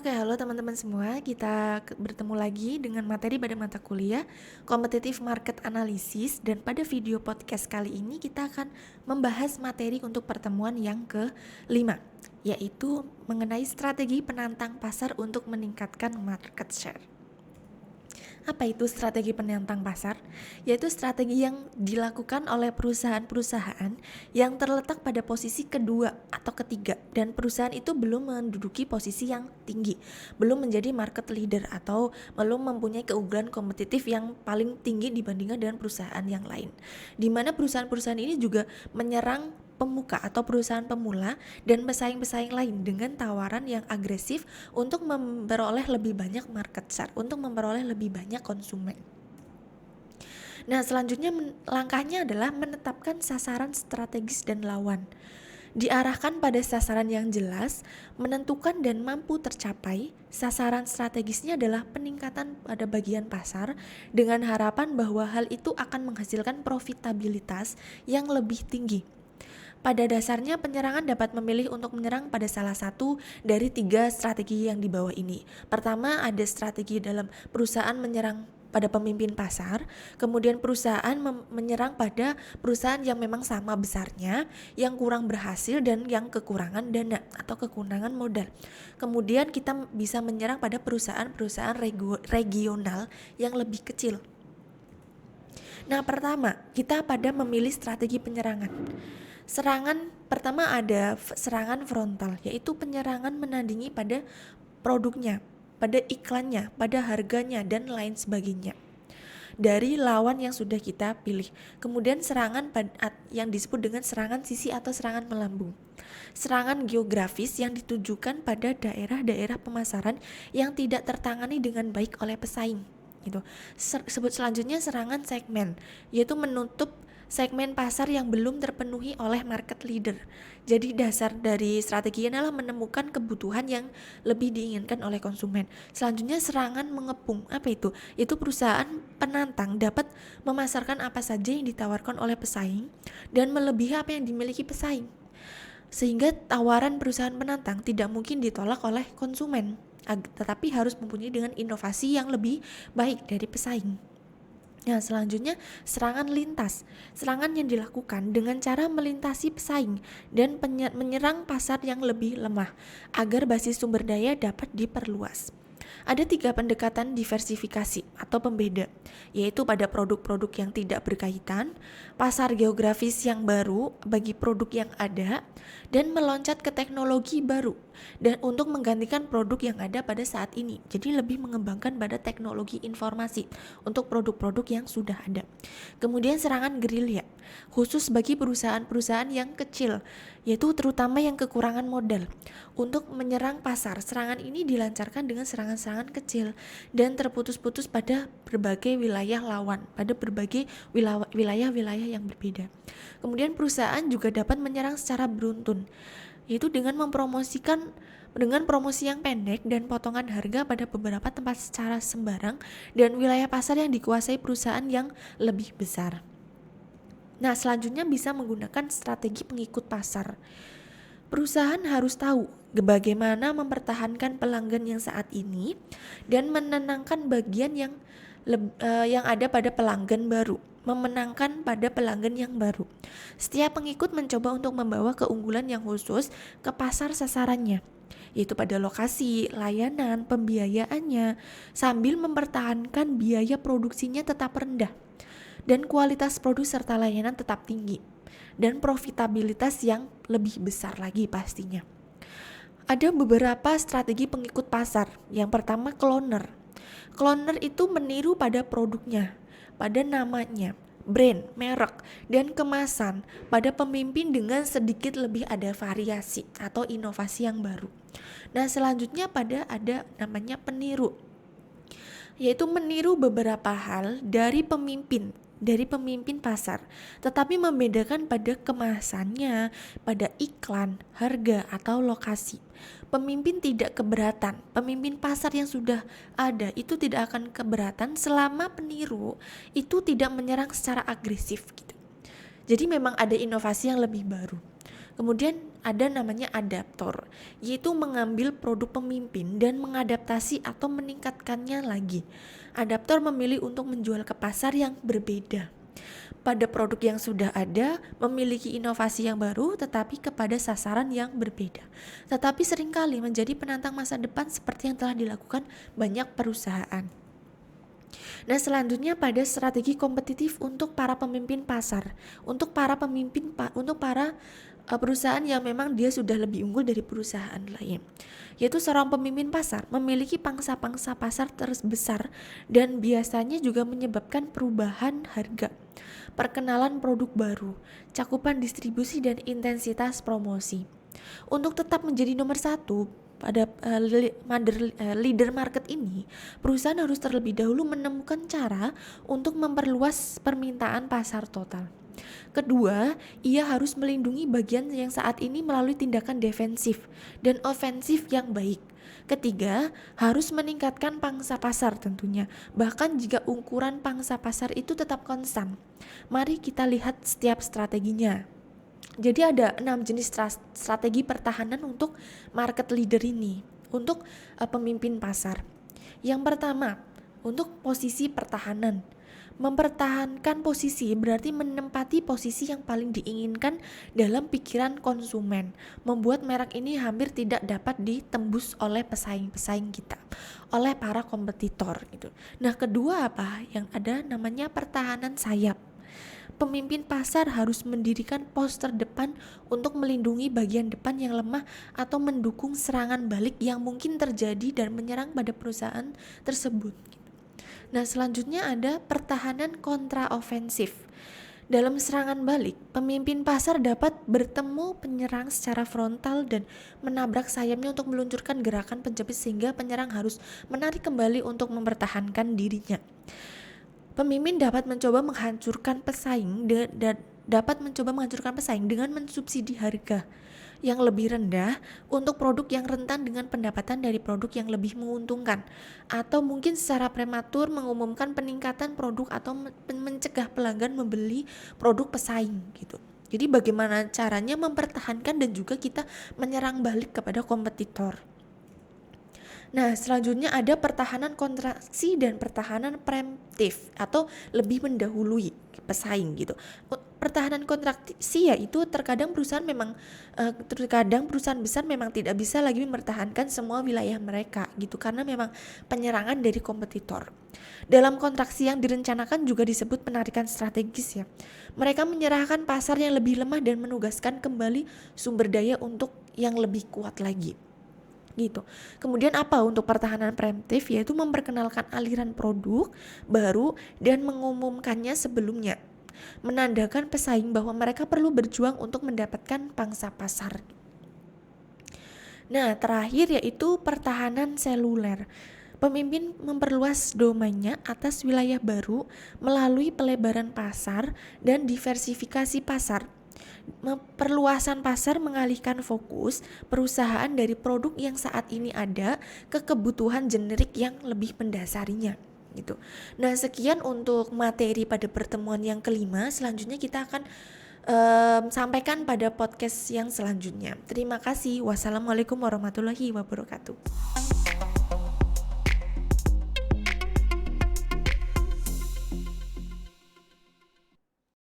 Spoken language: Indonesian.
Oke, halo teman-teman semua. Kita bertemu lagi dengan materi pada mata kuliah Competitive Market Analysis, dan pada video podcast kali ini kita akan membahas materi untuk pertemuan yang ke-5, yaitu mengenai strategi penantang pasar untuk meningkatkan market share. Apa itu strategi penantang pasar? Yaitu strategi yang dilakukan oleh perusahaan-perusahaan yang terletak pada posisi kedua atau ketiga, dan perusahaan itu belum menduduki posisi yang tinggi, belum menjadi market leader atau belum mempunyai keunggulan kompetitif yang paling tinggi dibandingkan dengan perusahaan yang lain. Di mana perusahaan-perusahaan ini juga menyerang pemuka atau perusahaan pemula dan pesaing-pesaing lain dengan tawaran yang agresif untuk memperoleh lebih banyak market share, untuk memperoleh lebih banyak konsumen. Nah, selanjutnya langkahnya adalah menetapkan sasaran strategis dan lawan. Diarahkan pada sasaran yang jelas, menentukan dan mampu tercapai. Sasaran strategisnya adalah peningkatan pada bagian pasar dengan harapan bahwa hal itu akan menghasilkan profitabilitas yang lebih tinggi. Pada dasarnya, penyerangan dapat memilih untuk menyerang pada salah satu dari 3 strategi yang di bawah ini. Pertama, ada strategi dalam perusahaan menyerang pada pemimpin pasar, kemudian perusahaan menyerang pada perusahaan yang memang sama besarnya, yang kurang berhasil dan yang kekurangan dana atau kekurangan modal. Kemudian kita bisa menyerang pada perusahaan-perusahaan regional yang lebih kecil. Nah, pertama, kita pada memilih strategi penyerangan. Serangan pertama ada serangan frontal, yaitu penyerangan menandingi pada produknya, pada iklannya, pada harganya, dan lain sebagainya dari lawan yang sudah kita pilih. Kemudian serangan yang disebut dengan serangan sisi atau serangan melambung. Serangan geografis yang ditujukan pada daerah-daerah pemasaran yang tidak tertangani dengan baik oleh pesaing. Gitu. Sebut selanjutnya serangan segmen, yaitu menutup segmen pasar yang belum terpenuhi oleh market leader. Jadi dasar dari strategi ini adalah menemukan kebutuhan yang lebih diinginkan oleh konsumen. Selanjutnya serangan mengepung. Apa itu? Itu perusahaan penantang dapat memasarkan apa saja yang ditawarkan oleh pesaing dan melebihi apa yang dimiliki pesaing, sehingga tawaran perusahaan penantang tidak mungkin ditolak oleh konsumen, tetapi harus mempunyai dengan inovasi yang lebih baik dari pesaing. Nah, selanjutnya serangan lintas. Serangan yang dilakukan dengan cara melintasi pesaing dan menyerang pasar yang lebih lemah agar basis sumber daya dapat diperluas. Ada 3 pendekatan diversifikasi atau pembeda, yaitu pada produk-produk yang tidak berkaitan, pasar geografis yang baru bagi produk yang ada, dan meloncat ke teknologi baru dan untuk menggantikan produk yang ada pada saat ini. Jadi lebih mengembangkan pada teknologi informasi untuk produk-produk yang sudah ada. Kemudian serangan gerilya, khusus bagi perusahaan-perusahaan yang kecil, yaitu terutama yang kekurangan modal. Untuk menyerang pasar, serangan ini dilancarkan dengan serangan-serangan kecil dan terputus-putus pada berbagai wilayah lawan, pada berbagai wilayah-wilayah yang berbeda. Kemudian perusahaan juga dapat menyerang secara beruntun, yaitu dengan mempromosikan dengan promosi yang pendek dan potongan harga pada beberapa tempat secara sembarang dan wilayah pasar yang dikuasai perusahaan yang lebih besar. Nah, selanjutnya bisa menggunakan strategi pengikut pasar. Perusahaan harus tahu bagaimana mempertahankan pelanggan yang saat ini dan menenangkan bagian yang ada pada pelanggan baru, memenangkan pada pelanggan yang baru. Setiap pengikut mencoba untuk membawa keunggulan yang khusus ke pasar sasarannya, yaitu pada lokasi, layanan, pembiayaannya, sambil mempertahankan biaya produksinya tetap rendah dan kualitas produk serta layanan tetap tinggi, dan profitabilitas yang lebih besar lagi pastinya. Ada beberapa strategi pengikut pasar. Yang pertama, cloner. Cloner itu meniru pada produknya, pada namanya, brand, merek, dan kemasan pada pemimpin dengan sedikit lebih ada variasi atau inovasi yang baru. Nah, selanjutnya ada namanya peniru, yaitu meniru beberapa hal dari pemimpin pasar, tetapi membedakan pada kemasannya, pada iklan, harga, atau lokasi. Pemimpin tidak keberatan, pemimpin pasar yang sudah ada itu tidak akan keberatan selama peniru itu tidak menyerang secara agresif gitu. Jadi memang ada inovasi yang lebih baru. Kemudian ada namanya adaptor, yaitu mengambil produk pemimpin dan mengadaptasi atau meningkatkannya lagi. Adaptor memilih untuk menjual ke pasar yang berbeda pada produk yang sudah ada, memiliki inovasi yang baru tetapi kepada sasaran yang berbeda. Tetapi seringkali menjadi penantang masa depan seperti yang telah dilakukan banyak perusahaan. Nah, selanjutnya pada strategi kompetitif untuk para pemimpin pasar, untuk para perusahaan yang memang dia sudah lebih unggul dari perusahaan lain. Yaitu seorang pemimpin pasar memiliki pangsa-pangsa pasar terbesar dan biasanya juga menyebabkan perubahan harga, perkenalan produk baru, cakupan distribusi dan intensitas promosi. Untuk tetap menjadi nomor satu pada leader market ini, perusahaan harus terlebih dahulu menemukan cara untuk memperluas permintaan pasar total. Kedua, ia harus melindungi bagian yang saat ini melalui tindakan defensif dan ofensif yang baik. Ketiga, harus meningkatkan pangsa pasar tentunya, bahkan jika ukuran pangsa pasar itu tetap konstan. Mari kita lihat setiap strateginya. Jadi ada 6 jenis strategi pertahanan untuk market leader ini, untuk pemimpin pasar. Yang pertama, untuk posisi pertahanan. Mempertahankan posisi berarti menempati posisi yang paling diinginkan dalam pikiran konsumen, membuat merek ini hampir tidak dapat ditembus oleh pesaing-pesaing kita, oleh para kompetitor gitu. Nah, kedua apa? Yang ada namanya pertahanan sayap. Pemimpin pasar harus mendirikan pos terdepan untuk melindungi bagian depan yang lemah atau mendukung serangan balik yang mungkin terjadi dan menyerang pada perusahaan tersebut. Nah, selanjutnya ada pertahanan kontraofensif. Dalam serangan balik, pemimpin pasar dapat bertemu penyerang secara frontal dan menabrak sayapnya untuk meluncurkan gerakan penjepit sehingga penyerang harus menarik kembali untuk mempertahankan dirinya. Pemimpin dapat mencoba menghancurkan pesaing dengan mensubsidi harga yang lebih rendah untuk produk yang rentan dengan pendapatan dari produk yang lebih menguntungkan, atau mungkin secara prematur mengumumkan peningkatan produk atau mencegah pelanggan membeli produk pesaing gitu. Jadi bagaimana caranya mempertahankan dan juga kita menyerang balik kepada kompetitor. Nah, selanjutnya ada pertahanan kontraksi dan pertahanan preemptif atau lebih mendahului pesaing gitu. Pertahanan kontraksi yaitu terkadang perusahaan besar memang tidak bisa lagi mempertahankan semua wilayah mereka gitu karena memang penyerangan dari kompetitor. Dalam kontraksi yang direncanakan juga disebut penarikan strategis ya. Mereka menyerahkan pasar yang lebih lemah dan menugaskan kembali sumber daya untuk yang lebih kuat lagi. Gitu. Kemudian apa untuk pertahanan preemptif, yaitu memperkenalkan aliran produk baru dan mengumumkannya sebelumnya, menandakan pesaing bahwa mereka perlu berjuang untuk mendapatkan pangsa pasar. Nah, terakhir yaitu pertahanan seluler. Pemimpin memperluas domainnya atas wilayah baru melalui pelebaran pasar dan diversifikasi pasar. Perluasan pasar mengalihkan fokus perusahaan dari produk yang saat ini ada ke kebutuhan generik yang lebih mendasarinya gitu. Nah, sekian untuk materi pada pertemuan yang kelima. Selanjutnya kita akan sampaikan pada podcast yang selanjutnya. Terima kasih. Wassalamualaikum warahmatullahi wabarakatuh.